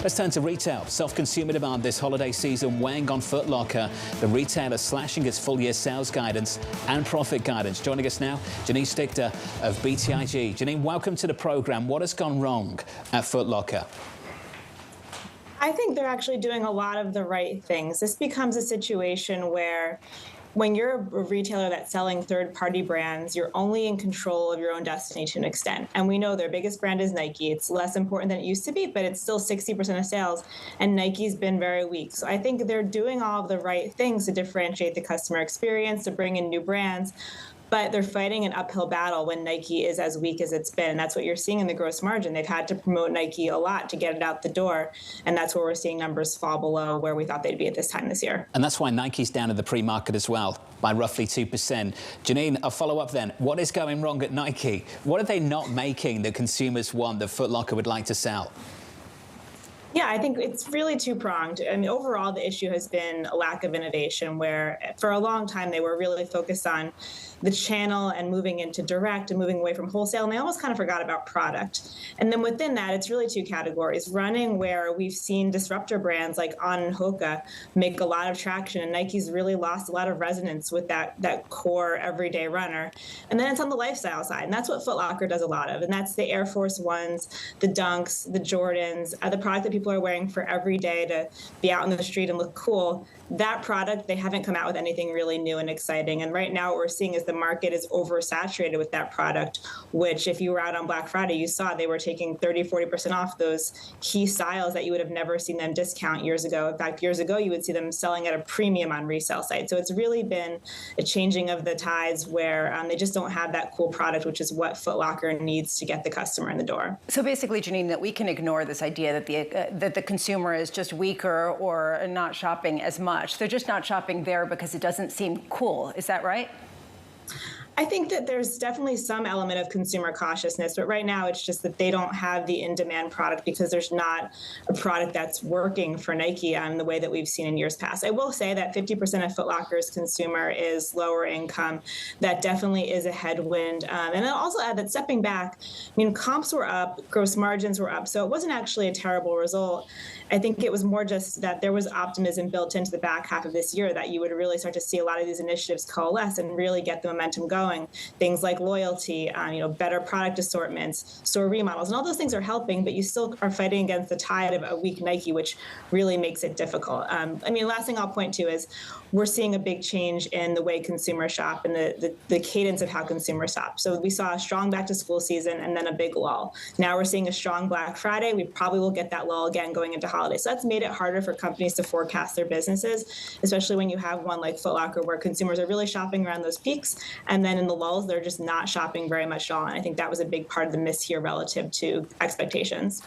Let's turn to retail. Soft consumer demand this holiday season weighing on Foot Locker. The retailer slashing its full-year sales guidance and profit guidance. Joining us now, Janine Stichter of BTIG. Janine, welcome to the program. What has gone wrong at Foot Locker? I think they're actually doing a lot of the right things. This becomes a situation where when you're a retailer that's selling third-party brands, you're only in control of your own destiny to an extent. And we know their biggest brand is Nike. It's less important than it used to be, but it's still 60% of sales, and Nike's been very weak. So I think they're doing all of the right things to differentiate the customer experience, to bring in new brands, but they're fighting an uphill battle when Nike is as weak as it's been. And that's what you're seeing in the gross margin. They've had to promote Nike a lot to get it out the door, and that's where we're seeing numbers fall below where we thought they'd be at this time this year. And that's why Nike's down in the pre-market as well, by roughly 2%. Janine, a follow-up then. What is going wrong at Nike? What are they not making that consumers want that Foot Locker would like to sell? Yeah, I think it's really two-pronged. I mean, overall, the issue has been a lack of innovation, where for a long time they were really focused on the channel and moving into direct and moving away from wholesale, and they almost kind of forgot about product. And then within that, it's really two categories. Running, where we've seen disruptor brands like On and Hoka make a lot of traction, and Nike's really lost a lot of resonance with that core everyday runner. And then it's on the lifestyle side, and that's what Foot Locker does a lot of, and that's the Air Force Ones, the Dunks, the Jordans, the product that people are wearing for every day to be out in the street and look cool. That product, they haven't come out with anything really new and exciting. And right now what we're seeing is the market is oversaturated with that product, which if you were out on Black Friday, you saw they were taking 30-40% off those key styles that you would have never seen them discount years ago. In fact, years ago, you would see them selling at a premium on resale sites. So it's really been a changing of the tides where they just don't have that cool product, which is what Foot Locker needs to get the customer in the door. So basically, Janine, that we can ignore this idea that the consumer is just weaker or not shopping as much. They're just not shopping there because it doesn't seem cool. Is that right? I think that there's definitely some element of consumer cautiousness, but right now it's just that they don't have the in-demand product because there's not a product that's working for Nike the way that we've seen in years past. I will say that 50% of Foot Locker's consumer is lower income. That definitely is a headwind. And I'll also add that stepping back, I mean, comps were up, gross margins were up, so it wasn't actually a terrible result. I think it was more just that there was optimism built into the back half of this year that you would really start to see a lot of these initiatives coalesce and really get the momentum going. Things like loyalty, better product assortments, store remodels, and all those things are helping, but you still are fighting against the tide of a weak Nike, which really makes it difficult. Last thing I'll point to is we're seeing a big change in the way consumers shop and the cadence of how consumers shop. So we saw a strong back-to-school season and then a big lull. Now we're seeing a strong Black Friday. We probably will get that lull again going into holidays. So that's made it harder for companies to forecast their businesses, especially when you have one like Foot Locker where consumers are really shopping around those peaks, and then in the lulls, they're just not shopping very much at all. And I think that was a big part of the miss here relative to expectations.